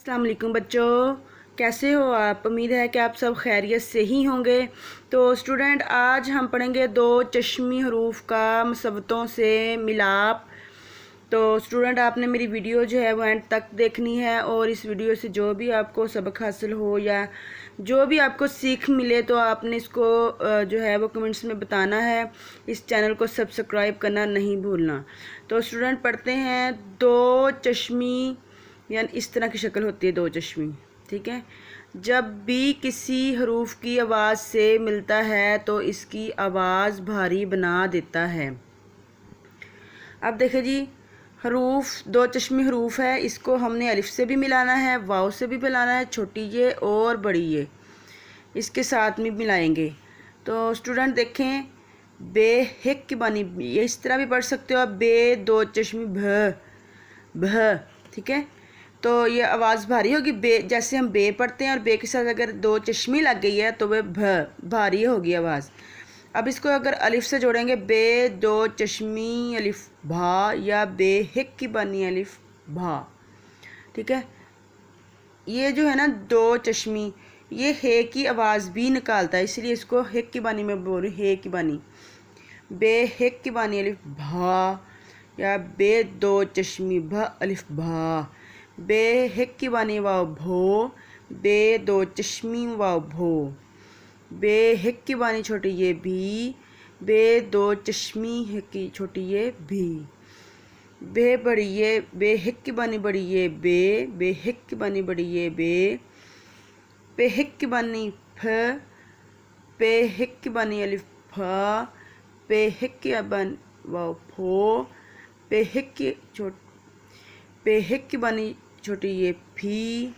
अस्सलाम वालेकुम बच्चों, कैसे हो आप। उम्मीद है कि आप सब खैरियत से ही होंगे। तो स्टूडेंट, आज हम पढ़ेंगे दो चश्मी हरूफ का मुसव्वतों से मिलाप। तो स्टूडेंट, आपने मेरी वीडियो जो है वो एंड तक देखनी है और इस वीडियो से जो भी आपको सबक हासिल हो या जो भी आपको सीख मिले तो आपने इसको जो है वो कमेंट्स में बताना है। इस चैनल को सब्सक्राइब करना नहीं भूलना। तो स्टूडेंट, पढ़ते हैं दो चश्मी, यानी इस तरह की शक्ल होती है दो चश्मी। ठीक है। जब भी किसी हरूफ की आवाज़ से मिलता है तो इसकी आवाज़ भारी बना देता है। अब देखिए जी, हरूफ दो चश्मी हरूफ है, इसको हमने अलिफ से भी मिलाना है, वाव से भी मिलाना है, छोटी ये और बड़ी ये इसके साथ में मिलाएंगे। तो स्टूडेंट देखें, बे हिक की बानी ये इस तरह भी पढ़ सकते हो आप, बे दो चश्मी भ भ। ठीक है। तो ये आवाज़ भारी होगी, बे जैसे हम बे पढ़ते हैं और बे के साथ अगर दो चश्मी लग गई है तो वह भ भारी होगी आवाज़। अब इसको अगर अलिफ से जोड़ेंगे, बे दो चश्मी अलिफ भा, या बे हिक की बानी अलिफ भा। ठीक है। ये जो है ना दो चश्मी, ये हे की आवाज़ भी निकालता है, इसलिए इसको हिक की बानी में बोल रही, हे की बानी। बे हिक की बानी अलिफ भा, या बे दो चश्मी भ अलिफ भा। बे हिक की बानी वाव भो, बे दो चश्मी वाव भो। बे हिक की बानी छोटी ये भी, बे दो चश्मी हिक की छोटी ये भी। बे बड़ी ये, बे हिक की बानी बड़ी ये बे हिक की बानी बड़ी ये पे हिक की बानी फ, पे हिक की बानी अलिफ फा, पे हिक की बानी वाव फो, पे हिक की बानी छोटी ये फी,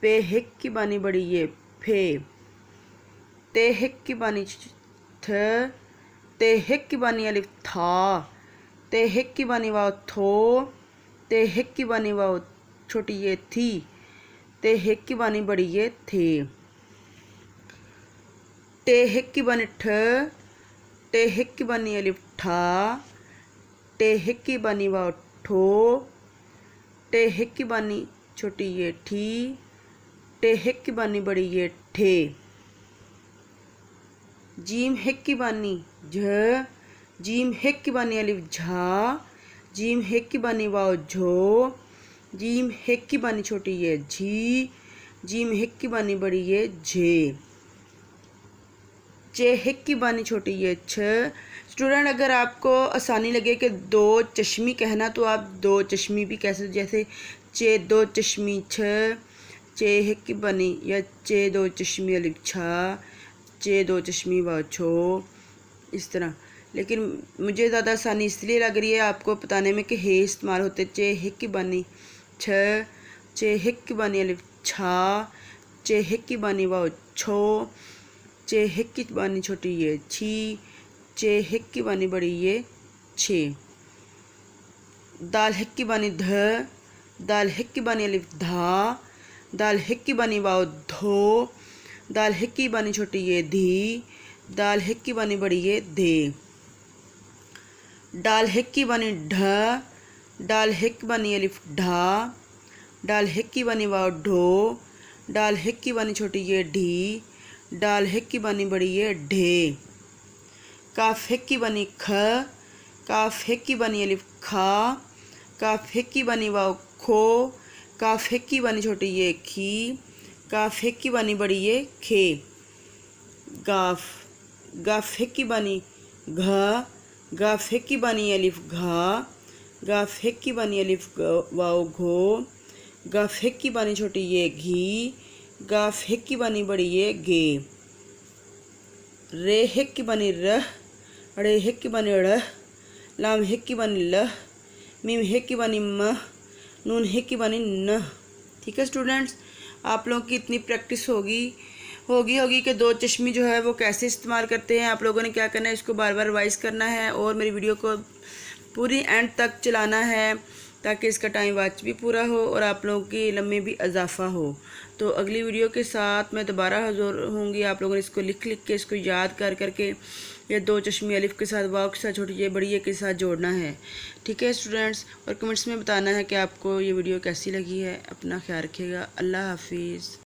पे हिक की बानी बड़ी ये फे। ते हिक की बानी थ, ते हिक की बानी अलिफ था, ते हिक की बानी वाव थो, ते हिक की बानी वाव छोटी ये थी, ते हिक की बानी बड़ी ये थे। ते हिक की बानी ठ, ते हिक की बानी अलिफ ठा, ते हिक की बानी वाव ठो, ते हिक की बानी छोटी ये ठी, ते हिक की बानी बड़ी ये ठे। जीम हिक की बानी झ, जीम हिक की बानी अलिफ झा, जीम हिक की बानी वाव झो, जीम हिक की बानी छोटी ये झी, जीम हिक की बानी बड़ी ये झे। चे हिक की बानी छोटी ये छ। स्टूडेंट, अगर आपको आसानी लगे कि दो चश्मी कहना तो आप दो चश्मी भी कह सकते, जैसे चे दो चश्मी छ, चे हिक की बानी, या चे दो चश्मी अलिफ छा, चे दो चश्मी वाव छो, इस तरह। लेकिन मुझे ज़्यादा आसानी इसलिए लग रही है आपको बताने में कि हे इस्तेमाल होते। चे हिक की बानी छ, चे हिक की बानी अलिफ छा, चे हिक की बानी वाव छो, चे हिक की बानी छोटी ये छी, चे हिक की बानी बड़ी ये छे। दाल हिक की बानी ध, दाल हिक की बानी अलिफ धा, दाल हिक की बानी वाव धो, दाल हिक की बानी छोटी ये धी, दाल हिक की बानी बड़ी ये धे। डाल हिक की बानी ढ, डाल हिक की बानी अलिफ ढा, डाल हिक की बानी वाव ढो, डाल हिक की बानी छोटी ये ढी, डाल हिक की बानी बड़ी ये ढे। काफ हिक की बानी ख, काफ हिक की बानी अलिफ खा, काफ हिक की बानी वाव खो, काफ हिक की बानी छोटी ये खी, काफ हिक की बानी बड़ी ये खे। गाफ, गाफ हिक की बानी घ, गाफ हिक की बानी अलिफ घा, गाफ हिक की बानी अलिफ वाव घो, गाफ हिक की बानी छोटी ये घी, गाफ हिक की बानी बड़ी ये गे। रे हिक की बानी रह, रे हिक की बानी ड़ह, लाम हिक की बानी लह, मीम हिक की बानी मह, नून हिक की बानी न। ठीक है स्टूडेंट्स, आप लोगों की इतनी प्रैक्टिस होगी कि दो चश्मी जो है वो कैसे इस्तेमाल करते हैं। आप लोगों ने क्या करना है, इसको बार बार रिवाइज करना है और मेरी वीडियो को पूरी एंड तक चलाना है ताकि इसका टाइम वाच भी पूरा हो और आप लोगों की इल्म में भी इजाफा हो। तो अगली वीडियो के साथ मैं दोबारा हाज़िर होंगी। आप लोगों ने इसको लिख के इसको याद कर करके ये दो चश्मे अलिफ के साथ, वाव के साथ, छोटी ये बड़ी ये के साथ जोड़ना है। ठीक है स्टूडेंट्स, और कमेंट्स में बताना है कि आपको ये वीडियो कैसी लगी है। अपना ख्याल रखिएगा। अल्लाह हाफिज़।